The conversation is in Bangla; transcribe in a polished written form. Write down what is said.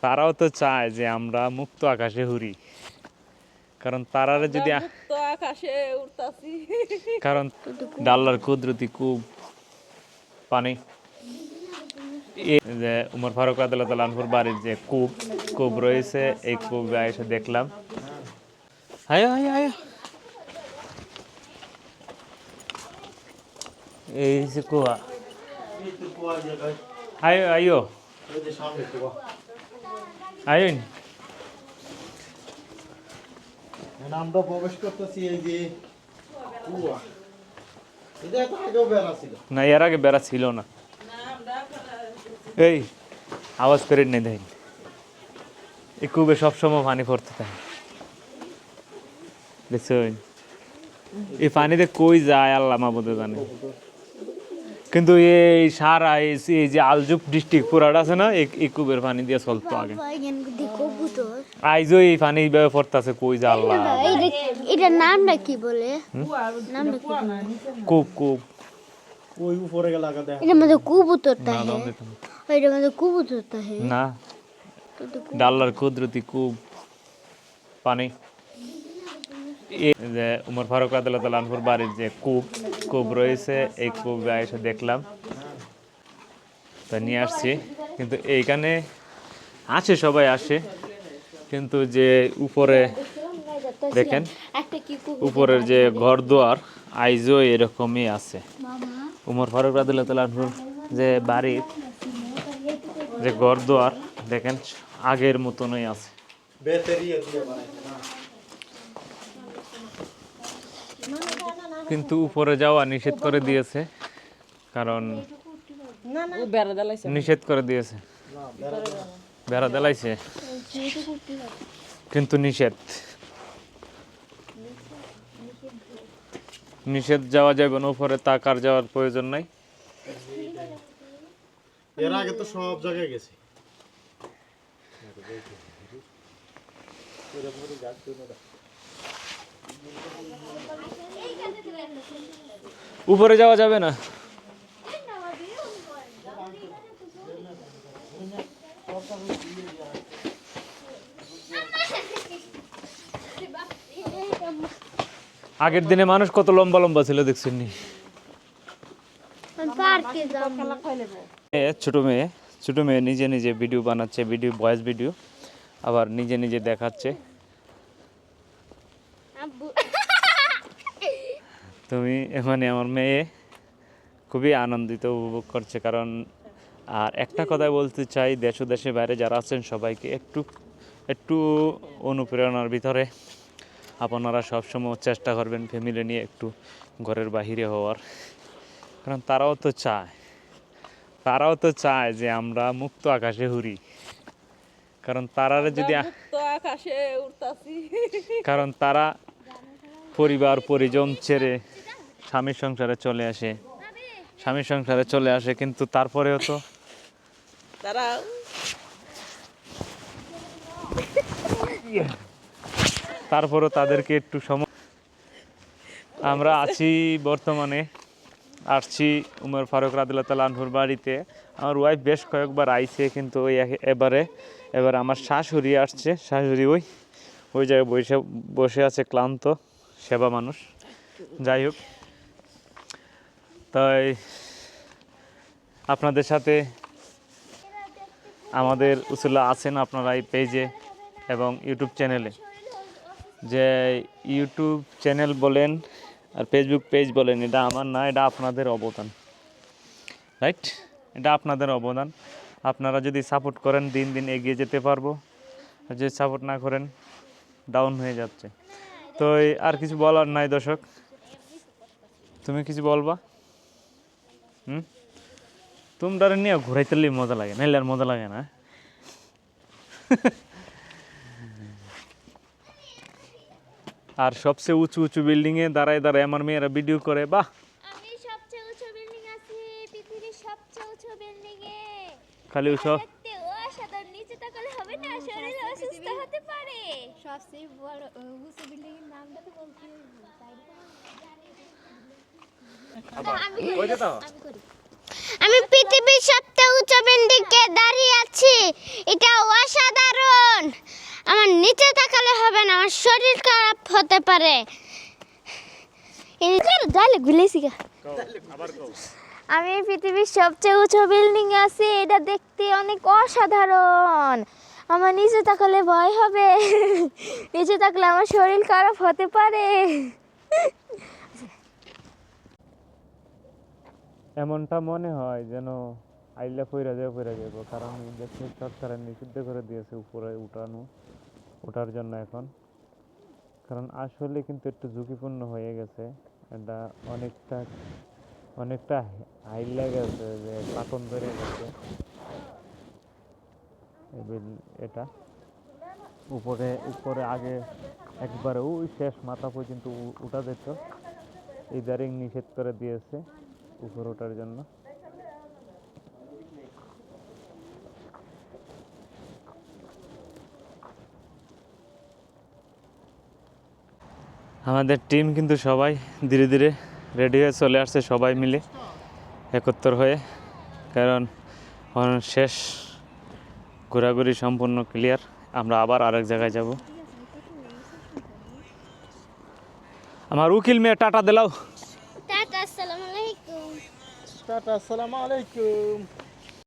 তারাও তো চায় যে আমরা মুক্ত আকাশে উড়ি, কারণ তারারে যদি মুক্ত আকাশে উড়তাছি, কারণ আল্লাহর কুদরতি কূপ পানি। এই যে উমর ফারুক রাদিয়াল্লাহু তাআলা আনহুর বাড়ির যে কূপ রয়েছে, এই কূপে এসে দেখলাম। আয় আয় আয়, এই যে কুয়া, আয় আয়ো আইন। আমরা প্রবেশ করতেছি এই যে কুয়া। এটা তো আগেও বেড়া ছিল না, এর আগে বেড়া ছিল না। এই আওয়াজ করে নেই দেয়, এই কূপে সবসময় পানি পড়তে থাকে, দেখছেন? এই পানিতে কই যায় আল্লাহ মাবুদে জানে। কিন্তু এই সারা এই যে আলজুপ ডিস্ট্রিক্ট পুরাটা আছে না, এই কূপের পানি দিয়ে চলতো আগে। আইজও এই পানি এইভাবে পড়তেছে, কই যা আল্লাহ। এটার নামটা কি বলে? নামটা কি? কূপ ওই উপরে গেলে আগে দেখা এটার মধ্যে কবুতরটা হে, এটার মধ্যে কবুতরটা হে না, আল্লাহর কুদরতি কূপ পানি। এই যে উমর ফারুক রাদিয়াল্লাহু তাআলা আনহুর বাড়ির যে কূপ রয়েছে, এই কূপে এসে দেখলাম, তা নিয়ে আসছি। কিন্তু এইখানে আসে, সবাই আসে, কিন্তু যে উপরে দেখেন, উপরের যে ঘর দুয়ার আইজও এরকমই আছে। উমর ফারুক রাদিয়াল্লাহু তাআলা আনহুর যে বাড়ির যে ঘর দুয়ার দেখেন আগের মতনই আছে। কিন্তু উপরে যাওয়া নিষেধ করে দিয়েছে, কারণ নিষেধ করে দিয়েছে, বেড়া দেলাইছে, কিন্তু নিষেধ যাওয়া যাবে না উপরে, তাকার যাওয়ার প্রয়োজন নাই। এর আগে তো সব জায়গায় গেছে। উপরে যাওয়া যাবে না। আগের দিনে মানুষ কত লম্বা লম্বা ছিল দেখছেন নি? ছোট মেয়ে নিজে নিজে ভিডিও বানাচ্ছে, ভয়েস ভিডিও, আবার নিজে নিজে দেখাচ্ছে। তুমি মানে আমার মেয়ে খুবই আনন্দিত উপভোগ করছে, কারণ আর একটা কথা বলতে চাই, দেশ ও দেশের বাইরে যারা আছেন সবাইকে একটু অনুপ্রেরণার ভিতরে আপনারা সবসময় চেষ্টা করবেন ফ্যামিলি নিয়ে একটু ঘরের বাহিরে হওয়ার, কারণ তারাও তো চায় যে আমরা মুক্ত আকাশে উড়ি, কারণ তারারে যদি মুক্ত আকাশে উড়তাছি, কারণ তারা পরিবার পরিজন ছেড়ে স্বামীর সংসারে চলে আসে, কিন্তু তারপরেও তো তারা তারপরও তাদেরকে একটু সময়। আমরা আছি বর্তমানে আসছি উমর ফারুক রাদিয়াল্লাহু তাআলা আনহুর বাড়িতে। আমার ওয়াইফ বেশ কয়েকবার আইছে, কিন্তু এবার আমার শাশুড়ি আসছে। শাশুড়ি ওই জায়গায় বসে আছে, ক্লান্ত সেবা মানুষ। যাই হোক, তাই আপনাদের সাথে আমাদের উসুল্লাহ আছেন আপনারা এই পেজে এবং ইউটিউব চ্যানেলে। যে ইউটিউব চ্যানেল বলেন আর ফেসবুক পেজ বলেন, এটা আমার না, এটা আপনাদের অবদান, রাইট? এটা আপনাদের অবদান। আপনারা যদি সাপোর্ট করেন দিন দিন এগিয়ে যেতে পারবো, আর যদি সাপোর্ট না করেন ডাউন হয়ে যাচ্ছে। তো আর কিছু বলার নাই। দর্শক, তুমি কিছু বলবা? তোমরা নিয়ে ঘুরাইতে মজা লাগে, নাইলে আর মজা লাগে না। আর সবচেয়ে উঁচু বিল্ডিংয়ে দাঁড়ায় আমার মেয়েরা ভিডিও করে। বাহ, আমি সবচেয়ে উঁচু বিল্ডিং আছি, পৃথিবীর সবচেয়ে উঁচু বিল্ডিং এ। খালি উঁচু দেখতে অসাধারণ, নিচে তাকালে হবে না, শরীর অসুস্থ হতে পারে। সবচেয়ে বড় উঁচু বিল্ডিং এর নামটা তো বলতে আমি পৃথিবীর সবচেয়ে উঁচু বিল্ডিং এ দাঁড়িয়ে আছি, এটা অসাধারণ। হবে না, আমার শরীর খারাপ হতে পারে। ডালে গুলেছি গা। আমি এই পৃথিবীর সবচেয়ে উঁচু বিল্ডিং এ আছি, এটা দেখতে অনেক অসাধারণ। আমার নিচে তাকালে ভয় হবে, নিচে তাকলে আমার শরীর খারাপ হতে পারে। এমনটা মনে হয় যেন আইলা পইরা যাবো, কারণ দেশের সরকারের নিষিদ্ধ করে দিয়েছে উপরে ওঠার জন্য এখন। কারণ আসলে কিন্তু একটু ঝুঁকিপূর্ণ হয়ে গেছে, এটা অনেকটা হাইলা গেছে, যে কাটন ধরে গেছে এটা। উপরে আগে একবারে ওই শেষ মাথা পর্যন্ত উঠা যেত, ইদারিং নিষেধ করে দিয়েছে উপরে ওঠার জন্য। আমাদের টিম কিন্তু সবাই ধীরে ধীরে রেডি হয়ে চলে আসছে, সবাই মিলে একত্র হয়ে, কারণ শেষ ঘোরাঘুরি সম্পূর্ণ ক্লিয়ার। আমরা আবার আরেক জায়গায় যাব। আমার উকিল মেয়ে টাটা দিলাও। টাটা, আসসালামু আলাইকুম। টাটা, আসসালামু আলাইকুম।